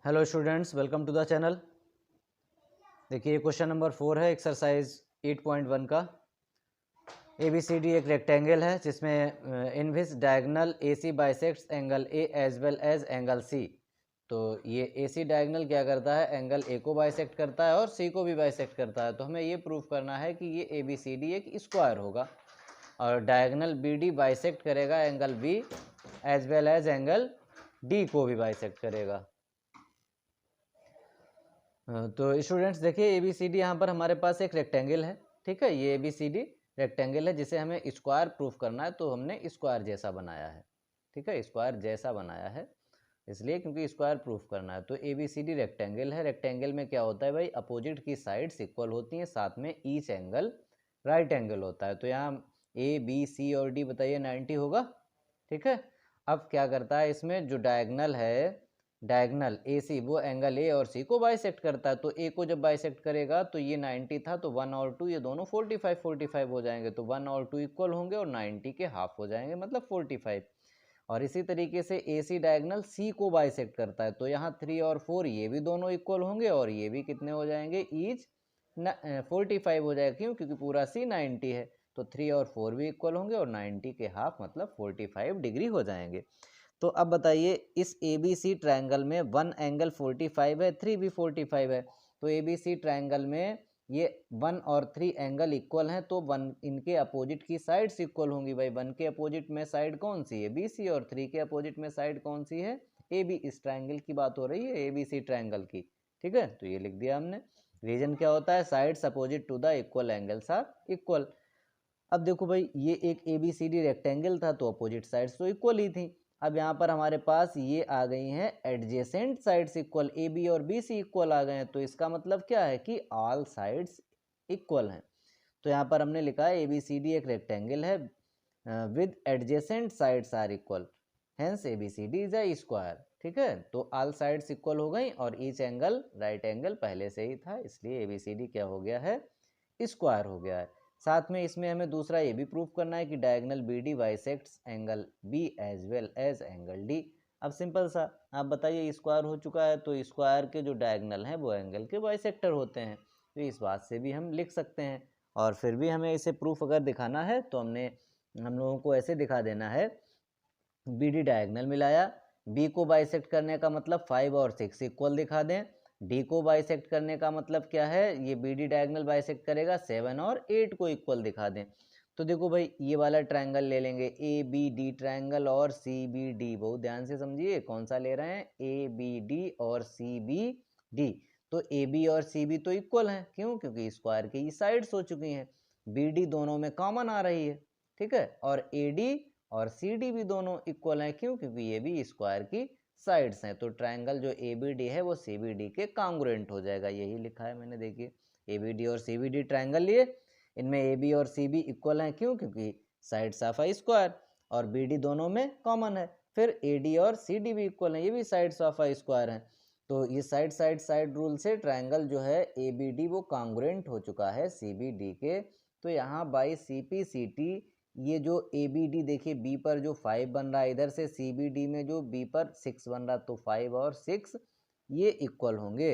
Hello students, welcome to the channel. देखिए question number 4 है exercise 8.1 का। ABCD एक रेक्टेंगल है जिसमें in which diagonal AC bisects angle A as well as angle C। तो ये AC डायगोनल क्या करता है, एंगल A को बाइसेक्ट करता है और C को भी बाइसेक्ट करता है। तो हमें ये प्रूव करना है कि ये ABCD एक स्क्वायर होगा और डायगोनल BD बाइसेक्ट करेगा angle B as well as angle D को भी बाइसेक्ट करेगा। तो स्टूडेंट्स देखिए ABCD यहाँ पर हमारे पास एक रेक्टेंगल है, ठीक है। ये ABCD रेक्टेंगल है जिसे हमें स्क्वायर प्रूफ करना है, तो हमने स्क्वायर जैसा बनाया है, ठीक है। स्क्वायर जैसा बनाया है इसलिए क्योंकि स्क्वायर प्रूफ करना है। तो ABCD रेक्टेंगल है। रेक्टेंगल में क्या होता है भाई, अपोजिट की साइड्स इक्वल होती हैं, साथ में ईच एंगल राइट एंगल होता है। तो यहाँ ABC और D बताइए 90 होगा, ठीक है। अब क्या करता है, इसमें जो डायगोनल है, डायगोनल AC वो एंगल A और C को बाइसेक्ट करता है। तो A को जब बाइसेक्ट करेगा तो ये 90 था, तो 1 और 2 ये दोनों 45 हो जाएंगे। तो 1 और 2 इक्वल होंगे और 90 के हाफ हो जाएंगे, मतलब 45। और इसी तरीके से AC डायगोनल C को बाइसेक्ट करता है, तो यहाँ 3 और 4 ये भी दोनों इक्वल होंगे और ये भी कितने हो जाएंगे, ईच 45 हो जाएगा। क्यों, क्योंकि पूरा C 90 है, तो 3 और 4 भी इक्वल होंगे और 90 के हाफ मतलब 45 डिग्री हो जाएंगे। तो अब बताइए इस ABC ट्रायंगल में 1 एंगल 45 है, 3 भी 45 है। तो ABC ट्रायंगल में ये 1 और 3 एंगल इक्वल हैं, तो 1 इनके अपोजिट की साइड्स इक्वल होंगी। भाई 1 के अपोजिट में साइड कौन सी है, BC, और 3 के अपोजिट में साइड कौन सी है, AB। इस ट्रायंगल की बात हो रही है, ABC ट्रायंगल की, ठीक है। तो ये लिख दिया हमने। रीजन क्या होता है, sides opposite to the equal angles are equal. अब देखो भाई ये एक ABCD रेक्टेंगल था, तो अपोजिट साइड्स तो इक्वल ही थी। अब यहाँ पर हमारे पास ये आ गई हैं एडजेसेंट साइड्स इक्वल, AB और BC इक्वल आ गए हैं। तो इसका मतलब क्या है कि ऑल साइड्स इक्वल हैं। तो यहाँ पर हमने लिखा है ABCD एक रेक्टेंगल है with adjacent sides are equal, hence ABCD is a square, ठीक है। तो ऑल साइड्स इक्वल हो गई और ईच एंगल राइट एंगल पहले से ही था, इसलिए ABCD क्या हो गया है, स्क्वायर हो गया है। साथ में इसमें हमें दूसरा ये भी प्रूफ करना है कि diagonal BD bisects angle B as well as angle D। अब सिंपल सा, आप बताइए स्क्वायर हो चुका है, तो स्क्वायर के जो डायगोनल हैं वो एंगल के बाइसेक्टर होते हैं। तो इस बात से भी हम लिख सकते हैं। और फिर भी हमें इसे प्रूफ अगर दिखाना है तो हम लोगों को ऐसे दिखा देना है, BD डायगोनल मिलाया, B को बाइसेक्ट करने का मतलब 5 और 6 इक्वल दिखा दें। D को बाइसेक्ट करने का मतलब क्या है, ये BD डायगोनल बाइसेक्ट करेगा 7 और 8 को इक्वल दिखा दें। तो देखो भाई ये वाला ट्रायंगल ले लेंगे, ABD ट्रायंगल और CBD। बहुत ध्यान से समझिए कौन सा ले रहे हैं, ABD और CBD। तो AB और CB तो इक्वल हैं, क्यों, क्योंकि स्क्वायर की ये साइड्स हो चुकी हैं। BD दोनों में कॉमन आ रही है, ठीक है। और AD और CD भी दोनों इक्वल हैं, क्यों, क्योंकि ये भी स्क्वायर की साइड्स हैं। तो ट्रायंगल जो ABD है वो CBD के कांग्रुएंट हो जाएगा, यही लिखा है मैंने। देखिए ABD और CBD ट्रायंगल लिए, इनमें AB और CB इक्वल हैं, क्यों, क्योंकि साइड्स ऑफ अ स्क्वायर, और BD दोनों में कॉमन है। फिर AD और CD भी इक्वल हैं, ये भी साइड्स ऑफ अ स्क्वायर हैं। तो ये साइड साइड साइड रूल से ट्रायंगल जो है ABD वो कांग्रुएंट हो चुका है CBD के। तो यहाँ बाई CPCT ये जो ABD देखिए B पर जो 5 बन रहा है, इधर से CBD में जो B पर 6 बन रहा, तो 5 और 6 ये इक्वल होंगे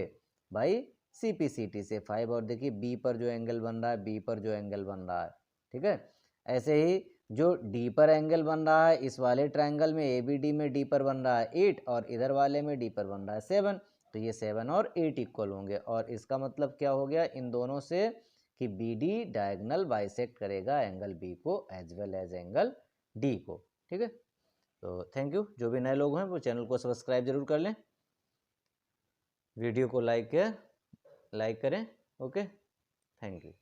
भाई CPCT से। 5 और देखिए B पर जो एंगल बन रहा है, B पर जो एंगल बन रहा है, ठीक है। ऐसे ही जो D पर एंगल बन रहा है, इस वाले ट्रायंगल में ABD में D पर बन रहा है 8 और इधर वाले में D पर बन रहा है 7, तो ये 7 और 8 इक्वल होंगे। और इसका मतलब क्या हो गया, इन दोनों से कि BD डायगोनल बाइसेक्ट करेगा एंगल B को as well as angle D को, ठीक है। तो थैंक यू, जो भी नए लोग हैं वो चैनल को सब्सक्राइब जरूर कर लें, वीडियो को लाइक करें। Okay, thank you.